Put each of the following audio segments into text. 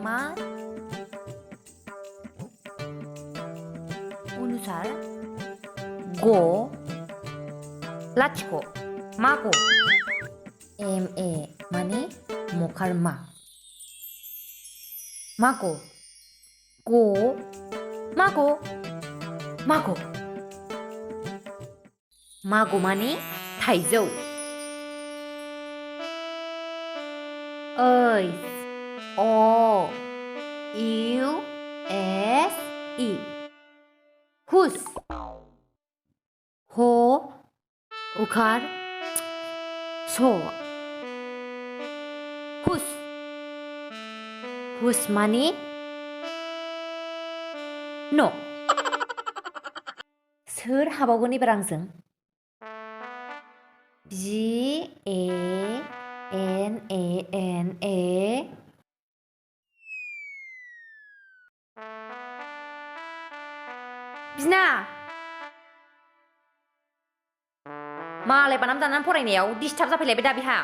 मा अनुसार ग लाथिख' माग' MA माने मखार मा माग' ग माग' माग' माग' माने थाइजौ ओइस अ इउ एस इ हुस ह उखार स हुस हुस माने न' सोर हाबावगोन एबार आंजों GANANA बिना मालाय बानाम दानाम फरायनायाव डिस्टार्ब जाफैलायबाय दा बिहा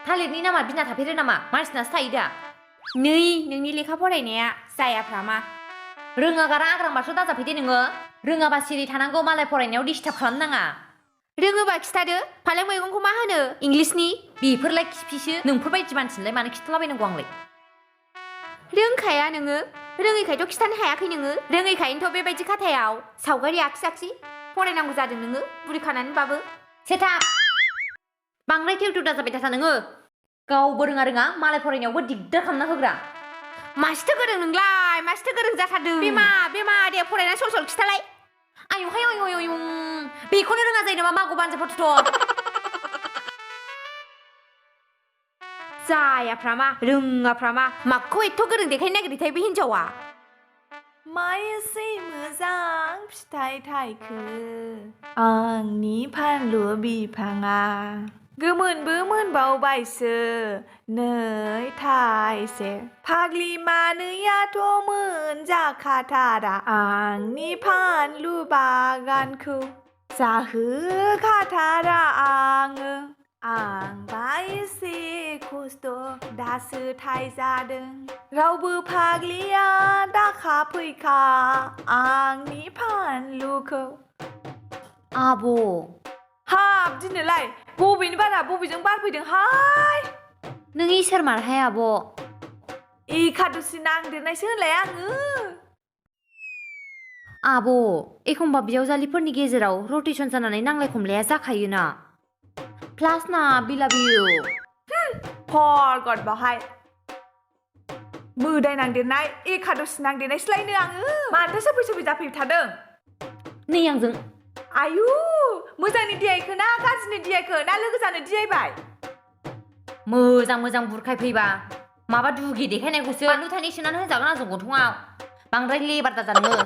थालिरनि नामा बिना थाफेरो नामा मानसिनासो थायो दा नै नोंनि लेखा फरायनाया जायाफ्रा मा रोङा गारा आग्रांबाथ' दाजाफैदे नोङो रोङाबा सिरि थानांगौ मालाय फरायनायाव डिस्टार्ब खालामनाङा रोङोबा खिथादो फालें मैगंखौ मा होनो इंलिसनि बेफोरलाय खिफिसो नोंफोरबायदि मानसिनोलाय मानो खिथालाबायनांगौ आंलाय रोंखाया नोङो रोङैखायथ' खिथानो हायाखै नोङो रोङैखायनोथ' बेबायदि खाथायाव सावगारि आखि फरायनांगौ जादों नोङो बुरि खानानैबाबो सेथाब बांद्राय थेवथेव दाजाबाय थाथा नोङो गावबो रोङा मालाय फरायनायावबो दिगदार खालामना होग्रा मासिथो गोरों नोंलाय मासिथो गोरों जाथारदों बेमा दे फरायना सल खिथालाय आयौहाय आयौ बेखौनो रोङा जायो नामा मागौ बानजाफोरथ' जायाफ्रा मा रोङाफ्रा मा माखौ एथ' गोरों देखायनो नागिरदोंथाय बे हिनजावा मा एसे मोजां फिथाइ थाइखो आंनि फानलु बिफाङा गोमोनबो मोनबावबायसो नै थाइसे फाग्लि मानैयाथ' मोनजाखाथारा आंनि फानलु बागानखौ जाहोखाथारा आङो आंबा एसे खस्थ' दासो थाइजादों रावबो फाग्लिया दाखा फैखा आंनि फानलुखौ आब' हाब दिनैलाय बबेनि बारा बबेजों बारफैदोंहाय नों इसोर मारहाय आब' एकादशि नांदेरनायसो होनलाय आङो आब' एखमबा बिजावजालिफोरनि गेजेराव रटेसन जानानै नांलाय खमलाया जाखायोना प्लास ना बिलाबियो फरगट बावहाय मोदाय नांदेरनाय एकादशि नांदेरनायसोलायनो आङो मानोथो सोफै जाफैबाय थादों नै आंजों आयु मोजांनि दियायखो ना गाज्रिनि दियायखो ना लोगो जानो दियायबाय मोजां बुरखायफैबा माबा दुगि देखायनायखौसो बानलु थाइनै सोनानै होजागोन आंजों गन्थङाव बांद्राय लेबार दाजा नोङो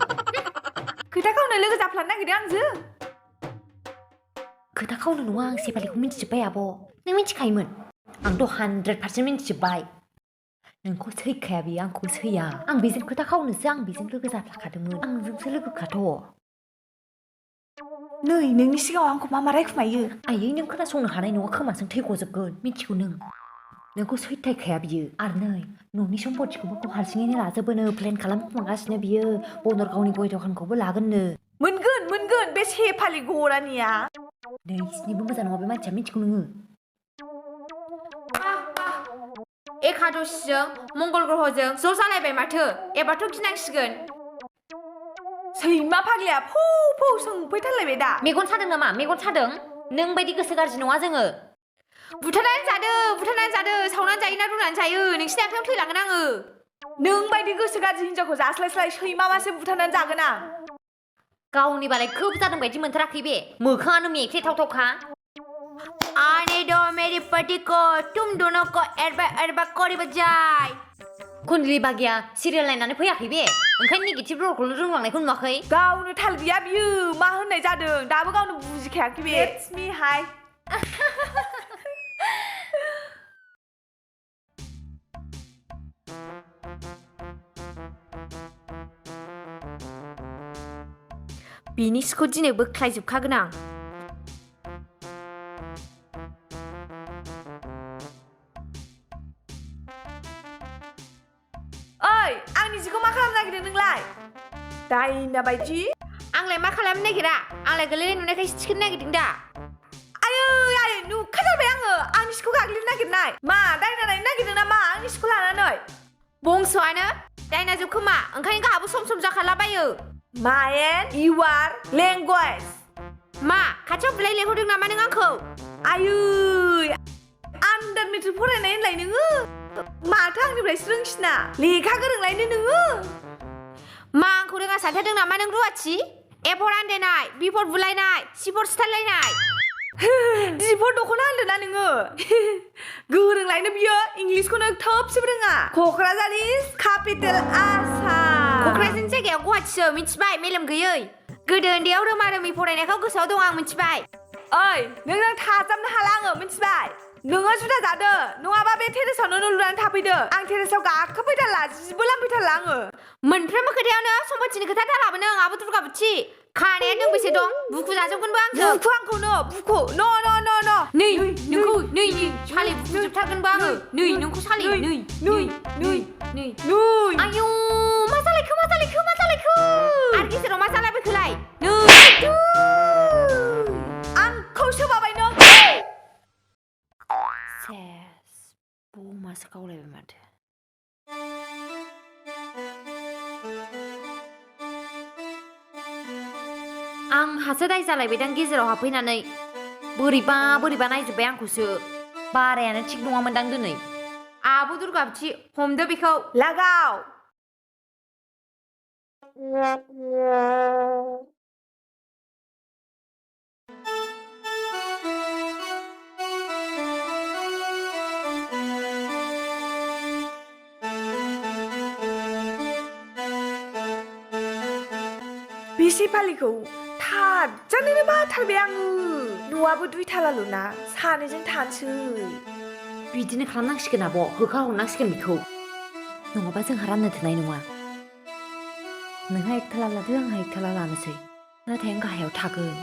खोथा खावनो लोगो जाफ्लानो नागिरदों आंजों खोथा खावनो नङा आं सेफालिखौ मिन्थिजोब्बाय आब' नों मिन्थिखायोमोन आंथ' 100% मिन्थिजोब्बाय नोंखौ सैखाया बियो आंखौ सैया आं बेजों खोथा खावनोसो आं बेजों लोगो जाफ्लाखादोंमोन आंजोंसो लोगोखाथ' नै नोंनि सिगाङाव आंखौ मा रायखुमायो आयै नों खोनासंनो हानाय नङा खोमाजों थैग'जोबगोन मिथिगौ नोंखौ सैथायखाया बियो आरो नै न'नि सम्पथिखौबो गाव हारसिङैनो लाजोबोनो प्लेन खालामखुमागासिनो बियो बनरगावनि गय दखानखौबो लागोननो मोनगोन बे सेफालि गरानिया नै इसिनिबो मोजां नङा बे मानसिया मिथिगौ नोङो एकादशिजों मंगल ग्रहजों ज' जालायबाय माथो एबारथ' गिनांसिगोन सैमा फाग्लिया फौ सोंफैथारलायबाय दा मेगन सादों नामा मेगन सादों नों बायदि गोसो गाज्रि नङा जोङो बुथारनानै जादो सावनानै जायो ना रुनानै जायो नोंसिनि आखायाव थैलांगोन आङो नों बायदि गोसो गाज्रि हिनजावखौ जास्लायस्लाय सैमा मासे बुथारनानै जागोन आं गावनि बालाय खोब जादों बायदि मोनथाराखै बे मोखाङानो मेख्लेथावथावखा आने दो मेरी पति को तुम दोनों को एरबा करी बजाय कुंडली बागिया सिरियाल नायनानै फैयाखै बे ओंखायनो नेगेटिभ रलखौल' रोंलांनायखौ नुवाखै गावनो थाल गैया बियो मा होननाय जादों दाबो गावनो बुजिखायाखै बे लेट्स मी हाय बिनि सिखौ दिनै बोख्लायजोबखागोन आं आंनि जिखौ मा खालामनो नागिरदों नोंलाय दायना बायदि आंलाय मा खालामनो नागिरा आंलाय गोलैनाय नुनायखायसो थिखोनो नागिरदों दा आयै नुखाथारबाय आङो आंनि सिखौ गाग्लिनो नागिरनाय मा दायना नायनो नागिरदों नामा आंनि सिखौ लानानै बंस'आनो दायना जोब खोमा ओंखायनो गाहाबो सम सम जाखालाबायो मायेन इउआर लेंगुवेज मा खाथियाव बुलाय लेंहरदों नामा नों आंखौ आयै आन्दार मेट्रिक फरायनाय होनलाय नोङो माथो आंनिफ्रायसो रोंसिना लेखा गोरोंलायनो नोङो मा आंखौ रोङा सानथारदों नामा नों रुवाथि ए फर आन्दायनाय बि फर बुलायनाय सि फर सिथारलायनाय दिफोर दख'ना होनदों ना नोङो गोरोंलायनो बियो इंलिसखौनो थोबसेबो रोङा क'क्राझार इज केपिटेल आसाम क'क्राझारनि जायगायाव गुवाहाटिसो मिथिबाय मेलेम गैयै गोदो उन्दैयाव रोमा रोमि फरायनायखौ गोसोआव दं आं मिथिबाय ओइ नोंजों थाजाबनो हाला आङो मिथिबाय नोङो जुदा जादो नङाबा बे टेरेसावनो न' लुनानै थाफैदो आं टेरेसाव गाखोफैथारला जिबो लांफैथारला आङो मोनफ्रोमबो खोथायावनो सम्पतिनि खोथा दालाबो नों आबो दुर्गा बुथि खानाया दोंबेसे दं बुखु जाजोबगोनबो आंजों बुखु आंखौनो बुखु न' नै नोंखौ नै सालि बुखुजोबथारगोनबो आङो नै नोंखौ सालि नै आयौ मा जालायखो आरो गेजेराव मा जालायबायखोलाय नै आंखौ सोबाबाय नों सेस बमासो गावलायबाय माथो आंहासो दाय जालायबायदां गेजेराव हाबफैनानै बोरैबा नायजोब्बाय आंखौसो बारायानो थिग नङामोनदां दिनै आब' दुर्गाबुथि हमदो बेखौ लागाव बे सेफालिखौ थाजानोनो बाथारबाय आङो न'आबो दुइथालाल' ना सानैजों थानोसै बिदिनो खालामनांसिगोन आब' होखाहरनांसिगोन बेखौ नङाबा जोंहा राननो थोनाय नङा नोंहा एकथाला लादो आंहा एकथाला लानोसै नाथाय आं गाहायाव थागोन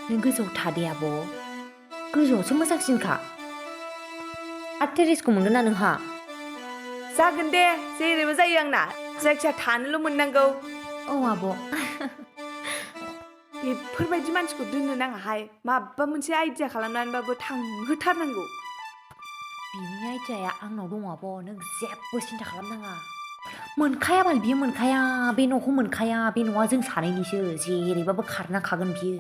नों गोजौआव थादे आब' गोजौआवसो मोजांसिनखा आरो टेरेसखौ मोनगोन ना नोंहा जागोन दे जेरैबो जायो आंना जायखिया थानोल' मोननांगौ औ आब' बेफोरबायदि मानसिखौ दोननो नाङाहाय माबा मोनसे आइडिया खालामनानैबाबो थांहोथारनांगौ बिनि आइडियाया आंनाव दङ आब' नों जेबो सिन्था खालामनाङा मोनखाया बाल बियो मोनखाया बे न'खौ मोनखाया बे न'आ जों सानैनिसो जेरैबाबो खारना खागोन बियो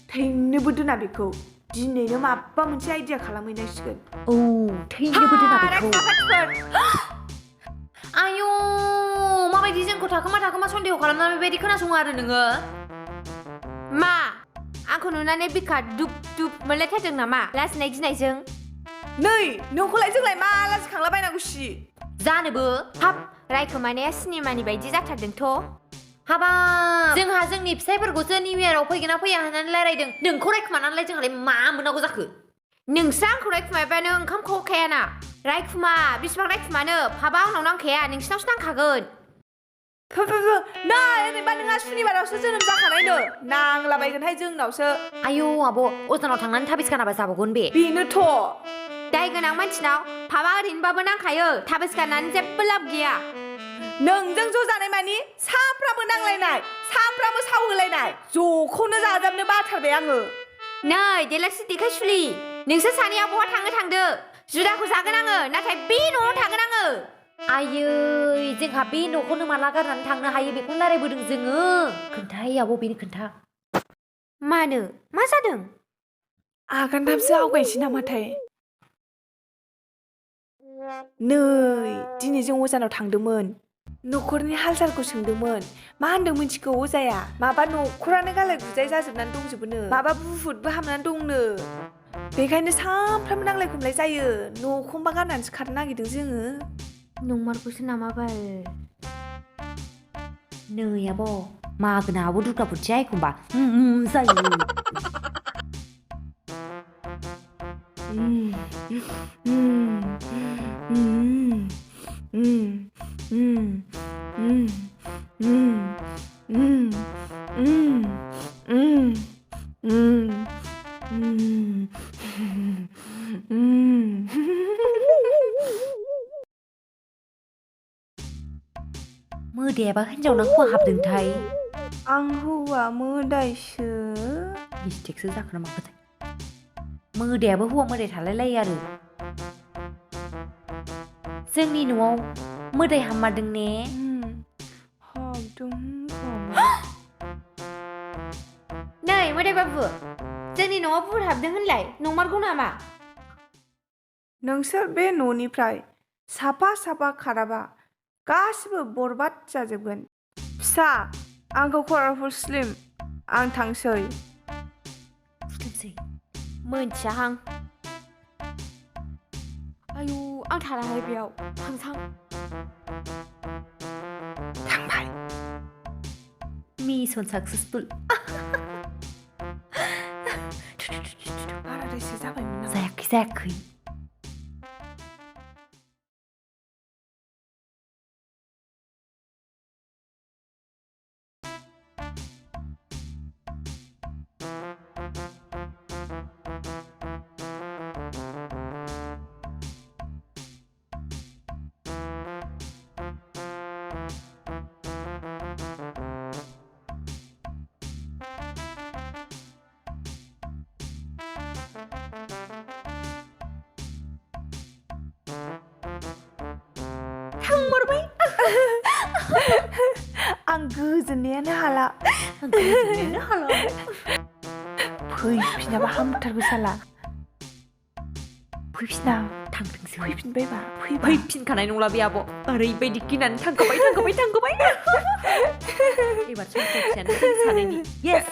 थैनोबो दोना बेखौ दिनैनो माबा मोनसे आइडिया खालामहैनांसिगोन औ थैनोबो दोना बेखौ आयौ माबायदि जोंखौ थाखोमा सन्देह खालामनानै बेबायदि खोनासङो आरो नोङो मा आंखौ नुनानै बिखा दुब मोनलायथारदों नामा लाजिनाय गिनायजों नै नोंखौलाय जोंलाय मा लाजिखांलाबायनांगौ सि जानोबो हाब रायखोमानाया सिनेमानि बायदि जाथारदोंथ' हाबाब जोंहा जोंनि फिसायफोरखौसो निउ इयाराव फैगोन ना फैया होननानै रायलायदों नोंखौ रायखुमानानैलाय जोंहालाय मा मोननांगौ जाखो नोंसो आंखौ रायखुमायाबानो ओंखाम ख'खायाना रायखुमा बिसिबां रायखुमानो फाबा आंनाव नांखाया नोंसिनावसो नांखागोन नै ओरैबा नोंहा सुनिबारावसो जोनोम जाखानायनो नांलाबायगोनहाय जोंनावसो आयौ आब' अजानाव थांनानै थाबिस गानाबा जाबावगोन बे बेनोथ' दाय गोनां मानसिनाव फाबा ओरैनोबाबो नांखायो थाबिस गाननानै जेबो लाब गैया नोंजों ज' जानाय मानि सामफ्रामबो नांलायनाय सामफ्रामबो सावहोलायनाय ज'खौनो जाजाबनो बाथारबाय आङो नै देलायस्रि देखायसुलि नोंसोर सानैया बहा थांदो जुदाखौ जागोन आङो नाथाय बे न'आव थागोन आङो आयै जोंहा बे न'खौनो माला गारनानै थांनो हायो बेखौनो रायलायबोदों जोङो खोन्थाहाय आब' बेनो खोन्था मानो मा जादों आगानथामसो आवगायसै नामाथाय नै दिनै जों अजानाव थांदोंमोन न'खरनि हाल सालखौ सोंदोंमोन मा होनदों मिथिगौ अजाया माबा न'खरानो गालाय गुजाय जाजोबनानै दंजोबोनो माबा बुहुदबो हाबनानै दंनो बेखायनो सामफ्रामबो नांलाय खमलाय जायो न'खौबा गारनानैसो खारनो नागिरदों जोङो नंमारगौसो नामा बाल नै आब' मागोना आब' दुर्गा बुथिया एखमबा जायो मोदायाबा हिनजाव ना हौवा हाबदोंथाय आं हौवा मोदायसो मिस्टेकसो जाखो ना माखोथाय मोदायाबो हौवा मोदाय थालाय लायो आरो जोंनि न'आव मोदाय हाबमारदों ने हाबदों नै मोदाय बाबु जोंनि न'आव बुहुद हाबदों होनलाय नंमारगौ नामा नोंसोर बे न'निफ्राय साफा साफा खाराबा गासिबो बरबाद जाजोबगोन फिसा आंखौ खराफुल स्लिम आं थांसै फुस्लिमसै मोनथियाहां आयु आं थालाहाय बेयाव थां थांबाय मिशन साक्सेसफुल बाराद्रायसो जाबायमोन नामा जायाखै आं गोजोननायानो हाला फैफिनाबा हामथारगौ साला फैफिना थांथोंसै फैफिनबायबा फैफिनखानाय नंला बे आब' ओरैबायदि गिनानै थांखाबाय एबार सानसेयानो जों सानैनि येस